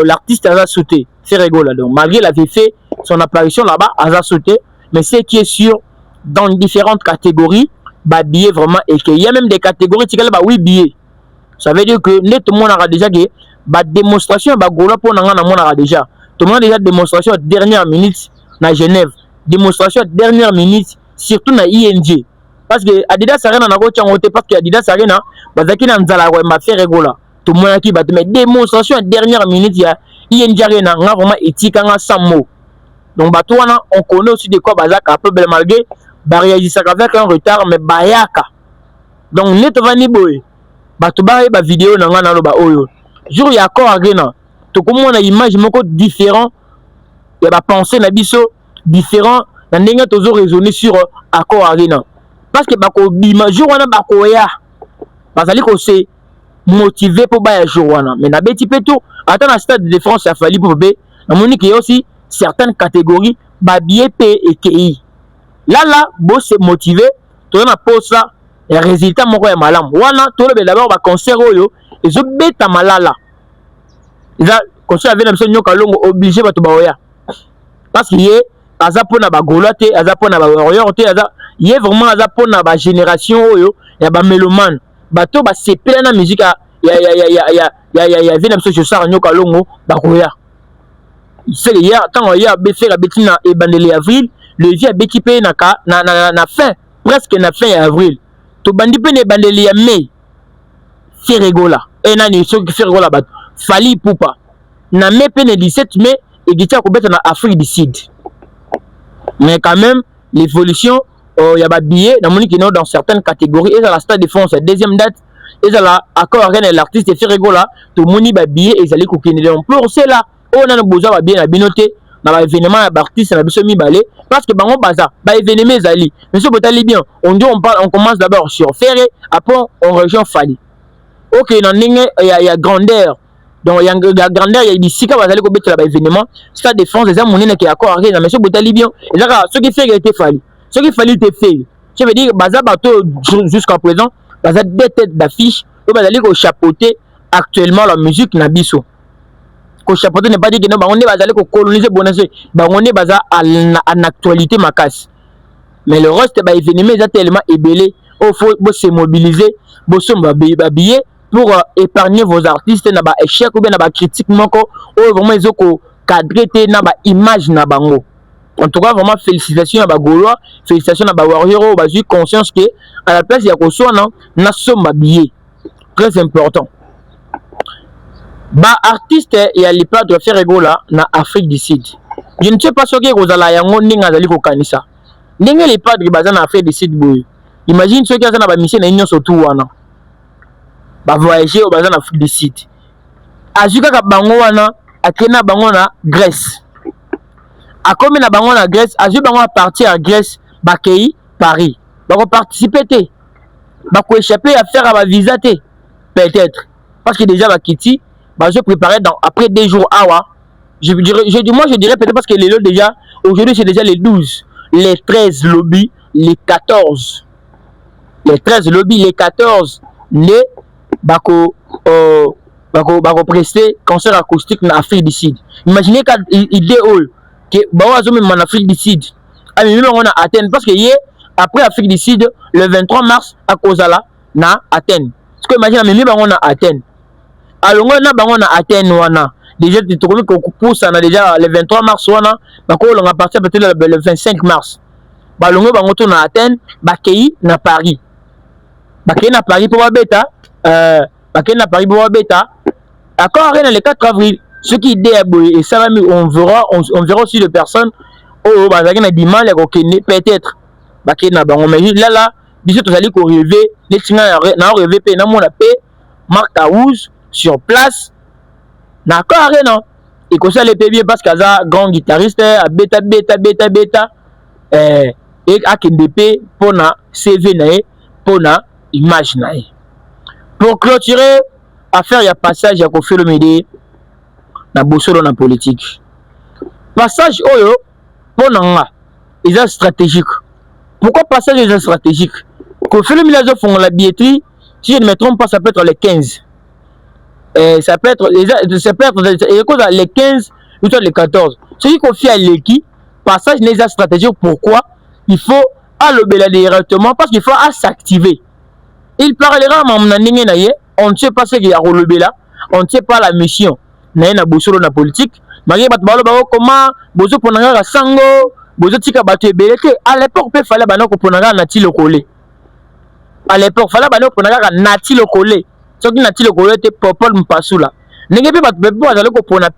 l'artiste a sauté c'est rigolo donc malgré il avait fait son apparition là-bas a sauté mais c'est qui est sûr dans différentes catégories ba billet vraiment et qu'il y a même des catégories qui ba oui billets. Ça veut dire que tout le monde a déjà que la démonstration pour déjà. Tout le monde a déjà démonstration dernière minute à Genève. Démonstration dernière minute surtout na ING. Parce que Adidas Arena na gocha ngote parce que Adidas Arena bazaki na nzala ko ma faire regola. Tout le monde qui bat mais démonstration dernière minute ya ING Arena nga vraiment etika nga sans mot. Donc bato wana on connaît aussi de quoi bazaka peu bel malgré ba réagir avec un retard mais bayaka. Donc net vani boy. Bato ba vidéo na nga na loba oyo jour ya ko agena to comme on a image moko différent ya ba penser na biso différent na ndenge tozo raisonner sur accord arena parce que bako bima jour wana bako ya bazali ko se motiver pour ba ya jour wana mais na beti peto ata na stade de France ya fali pour be na monique y a aussi certaines catégories ba billet et KI là bo se motiver to na posa et résultat moko ya malam wana tolobe d'abord ba concert oyo ezo beta malala eza concert avec na nyoka longo obligé bato ba oya parce que yé aza pona ba golote aza pona ba warrior te aza yé vraiment aza pona ba génération oyo ya ba mélomane bato ba sepela na musique ya vina mso chosara nyoka longo ba koya c'est hier tant hier be faire betina e bandele avril le vie a béquipé na fin presque na fin avril. To bandi pe ne bandeli ya mai fait rigola et nani so qui fait rigola bat fali poupa na mai pe ne 17 mai et gitia ko beta na Afrique du Sud mais quand même l'évolution y a ba billet na moni qui non dans certaines catégories et dans la Stade de France deuxième date et là accord avec l'artiste fait rigola to moni ba billet et zali ko kine donc pour cela on a besoin ba bien na binoté na ba événement ya artiste na biso mibale parce que bango baza ba événement ezali mais ce botali bien on dit on commence d'abord sur Ferré après on rejoint Fali OK na ndenge ya grandeur donc ya grandeur ya bisika bazali ko betela ba événement Stade de France eza monene ki accord arena mais ce botali bien ezaka ce qui fait était Fali ce qui Fali était fait je veux dire baza bato jusqu'à présent baza deux têtes d'affiche et bazali ko chapeauter actuellement la musique na biso ko chapeauter n'est pas dit que non bango ne bazali ko coloniser bonacé bango ne baza en actualité makas mais le reste ba événement est tellement ébélé il faut se mobiliser bo somba billet pour épargner vos artistes na ba échec ou bien na ba critique moko ou vraiment ils ont cadré na ba image na bango. En tout cas vraiment félicitations à ba Gaulois, félicitations à ba Warrior, ba eu conscience que à la place ya ko sona na somma billet. Très important. Ba artiste ya lipa doit faire égola na Afrique du Sud. Je ne sais pas ce que vous allez yango ninga zali ko kanisa. Ninga les padres bazana na Afrique du Sud boy. Imagine ceux qui ont na mission na union surtout wana. Ba voyager au bazana Afrique du Sud. Azuka ka bango wana akena bango na Grèce. Akomi na bango na Grèce, azu bango à partir à Grèce, ba kei Paris. Ba ko participer té. Ba ko échapper à faire ba visa té. Peut-être parce que déjà ba kiti, ba je préparer dans après 2 jours awa. Je dirais peut-être parce que les lots déjà aujourd'hui c'est déjà les 12, les 13 lobby, les 14. Les 13 lobby, les 14 les bako prester concert acoustique en Afrique du Sud. Imaginez quand idée que bawazo même en Afrique du Sud. Ah mais même on a Athènes parce que hier après Afrique du Sud le 23 mars à Kozala na Athènes. Parce que imagine même on a Athènes. Alors on a bango na Athènes wana. Déjà tu trouves qu'on pousse on a déjà le 23 mars wana bako on va partir peut-être le 25 mars. Balongo bango to na Athènes, bakei na Paris. Bakei na Paris pour bêta bakei na Paris pour bêta. D'accord, le 4 avril, ce qui est et ça on verra aussi de personnes oh bazaki na dimanche peut-être bakei na bango mais là biso tozali ko rêver les tinga na rêver pe na mona pe Marc Taouz sur place. D'accord, non et comme ça les bien parce qu'il y a grand guitariste à bêta et à KDP pour na CV nae pour na image nae. Pour clôturer affaire ya passage ya Koffi Olomide na bosolo na politique. Passage oyo pour nga est stratégique. Pourquoi passage est stratégique? Koffi Olomide a font la billetterie, si je ne me trompe pas ça peut être les 15. Ça peut être les 15 ou les 14. Ce qui confie à l'équipe, passage n'est pas stratégique. Pourquoi? Il faut allober directement parce qu'il faut s'activer. Il parlera on ne sait pas ce qu'il y a là, on ne sait pas la mission. Na bosolo na politique. Malgré comment bozo ponanga sango, bozo tika bato ebeleke. À l'époque il fallait banoko ponanga na tilo collé. À l'époque fallait banoko ponanga na tilo collé. Ce qui n'a-t-il le était Popol Mpasula. N'est-ce pas que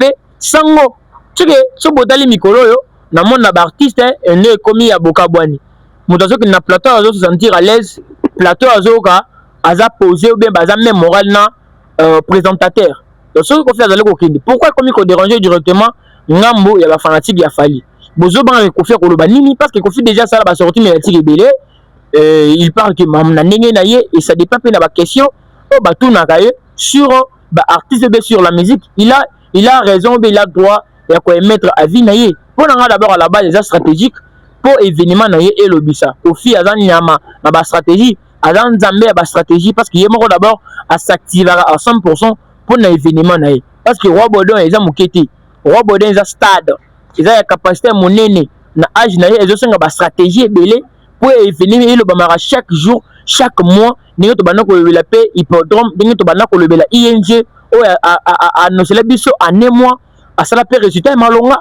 tu sango. Tu sais, ce bodali mikolo yo, na mon artiste est né commis à Bokabwani. Moutazo qui n'a plateau à se sentir à l'aise, plateau à zoka, à poser ou bien baza même moral na présentateur. Donc ce qu'on fait dans le kokindi. Pourquoi comme il déranger directement ngambo ya ba fanatique ya fali. Bozo ban ko faire ko lo banini parce que ko fait déjà ça la sortie médiatique belé. Il parle que mam na ndenge na ye et ça dépend pe na ba question. Sur artiste sur la musique, il a raison, il a droit de mettre à vie naïe. Pour d'abord à la base des stratégiques pour événement naïe et le bisa. Au fil azan yama na stratégie, azan zambé ba stratégie parce qu'il est d'abord à s'activer à 100% pour un événement naïe. Parce que roi Bodon est un muketi, roi Bodon est un stade, il a la capacité à monnaie na âge naïe et aussi ba stratégie belé pour événement et le bamara chaque jour, chaque mois. Ningo to banako le paix hippodrome ningo to banako le la ING o a no cela biso année mois à ça la paix résultat malonga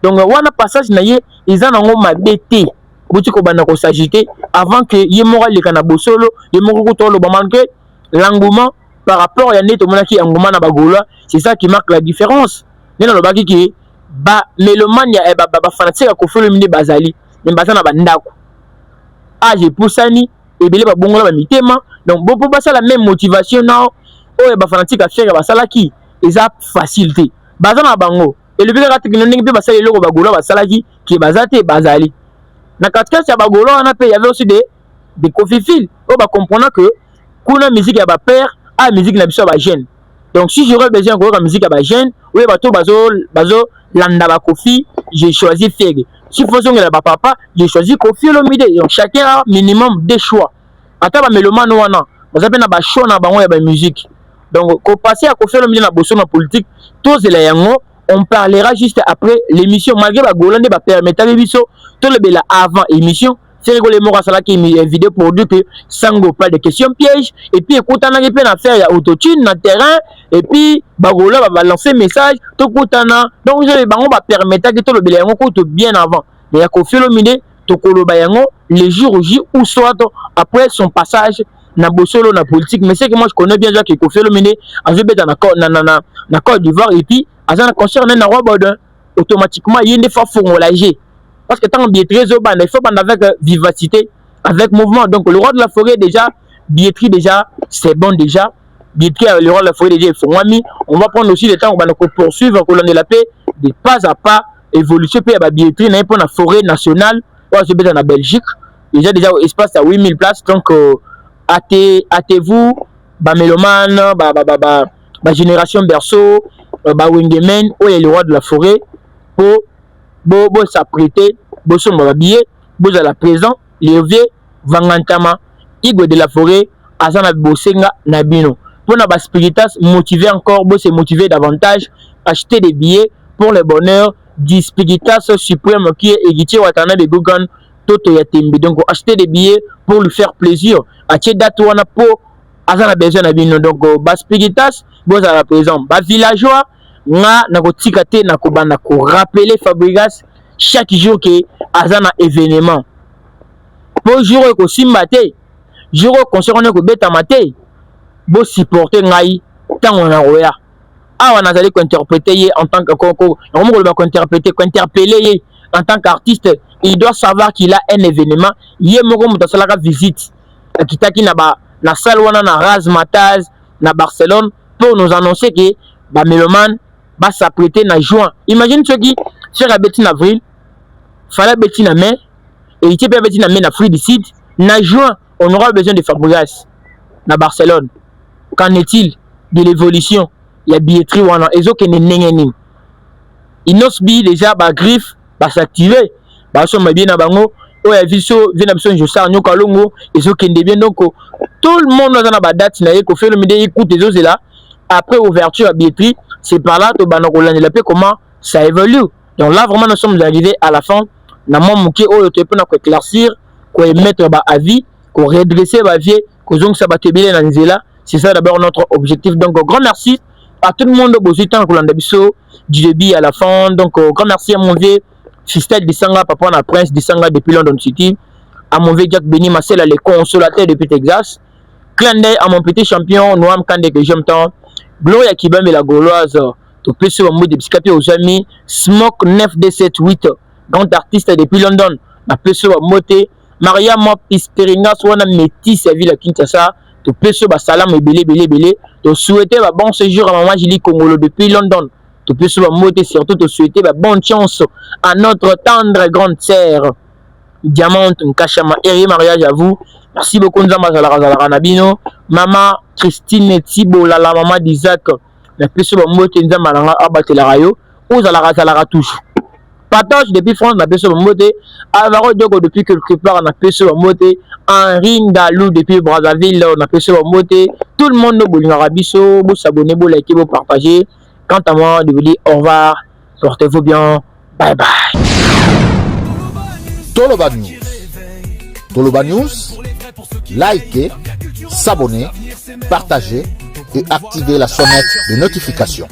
donc wana passage na ye ils en ont mabete buti ko banako s'agiter avant que ye moral le kana bosolo ye moko to lo bamanke l'engouement par rapport ya neto monaki engouement na bagola c'est ça qui marque la différence nena lo baki ki ba melomania e ba fanatique ko Koffi Olomide bazali mais bazana bandako j'ai poussani et belé ba bongola ba mitema donc bon pour passer la même motivation non oh ba fanatique à faire ba salaki ils a facilité bazana bango et le bika technique ndenge ba sala loko ba gola ba salaki qui bazate bazali na katika ya ba gola on a il y avait aussi des Koffi Fil oh ba comprendre que kuna musique ya ba père a musique na biso ba jeune donc si j'aurais besoin de la musique ya ba jeune oui ba to bazo landa ba Koffi j'ai choisi Feg. Si vous avez un papa, j'ai choisi Koffi Olomide. Donc chacun a minimum 2 choix. Attends, mélomane wana, vous avez un choix na bango ya ba musique. Donc quand passer à Koffi Olomide na bosso na politique, tous les yango, on parlera juste après l'émission malgré ba golande ba permettre biso to le bela avant émission, c'est rigolo mora sala qui une vidéo pour dire que sango pas de questions pièges et puis écoute on a une affaire il y a autotune dans terrain et puis bagola va lancer message to kutana donc je bango va permettre que tout le bilango coûte bien avant mais il y a Koffi Olomide to koloba yango les jours J ou soit après son passage na bosolo na politique mais c'est que moi je connais bien déjà que Koffi Olomide a joué na Côte d'Ivoire et puis à un concert na roi Baudouin automatiquement il y a une fois formulagé parce que tant billetterie il faut prendre avec vivacité avec mouvement donc le roi de la forêt déjà billetterie déjà c'est bon déjà billetterie le roi de la forêt déjà il faut on va prendre aussi le temps on va poursuivre colonne de la paix de pas à pas évolution puis la billetterie n'a pas la forêt nationale ou à dans la Belgique déjà espace à 8000 places donc hâtez-vous mélomane génération berceau Wengemen où est le roi de la forêt pour s'apprêter boson billet à la présent levier vangantama Igwe de la forêt azana bosenga nabino pour na spiritas motiver encore se motiver davantage acheter des billets pour le bonheur du spiritas suprême qui est héritier watana de Gogan Toto Yatembe donc acheter des billets pour lui faire plaisir acheter date wana pour azana besoin nabino donc spiritas à la présent villageois nga na kotika te na kobanda ko rappeler Fabregas chaque jour que azana événement pour jour ko simba te jour concerne ko beta maté bo supporter ngai tango na roya awa nazali ko interpréter en tant que ko interpeller en tant qu'artiste il doit savoir qu'il a un événement yé moko muta salaka visite akitaki na salle wana na Razmataz na Barcelone pour nous annoncer que mélomane va s'apprêter en juin. Imagine ce qui fait la bêtise en avril, fallait bêtise en mai, et il peut bêtise en mai, en fruit du site. En juin, on aura besoin de Fabregas, à Barcelone. Qu'en est-il de l'évolution? Il y a billetterie, et ce qui est nénéné. Il n'ose déjà, griffe, s'activer. Si on est bien à Bango, il y a viso, vient à besoin de ça, nous kalongo, et ce qui est bien. Donc, tout le monde a une date, il a fait le média, écoute les autres là. Après ouverture à billetterie, c'est par là que la paix comment ça évolue. Donc là vraiment nous sommes arrivés à la fin. Na momuke o te peut éclaircir, ko mettre à vie, ko redresser ba vie, ko zong ça batebile na nzela. C'est ça d'abord notre objectif. Donc grand merci à tout le monde bozitan ko landa biso du début à la fin. Donc grand merci à mon vieux Fistel Disanga papa na prince Disanga depuis London City, à mon vieux Jack Benny Marcel les consolateur depuis Texas. Clin d'œil à mon petit champion Noam Kande que j'aime tant. Gloria Kibam et la Gauloise, tu peux se mode de psychiatrie aux amis, Smoke 9D78, grand artiste depuis London, na peux se moté, Maria Mop Isperinga, soit na métis à ville à Kinshasa, tu peux se salam et belé, tu souhaiter bon séjour à maman Julie Congolo depuis London, tu peux se moté, surtout tu souhaiter bonne chance à notre tendre grande sœur, Diamante Nkachama, et mariage à vous. Merci beaucoup Nzamba Zalara Nabino, maman Christine Thibault, la maman d'Isaac, la personne mote Nzamba Nanga abattre la rayo, ou Zalara touche. Partage depuis France, la personne mote, Alvaro Diogo depuis quelque part, la personne mote, Henri Galou depuis Brazzaville, la personne mote, tout le monde nous Arabiso, vous s'abonnez, vous likez, vous partagez. Quant à moi, je vous dis au revoir, portez-vous bien, bye bye. Toloba News. Toloba News, likez, s'abonner, partager et activer la sonnette de notification.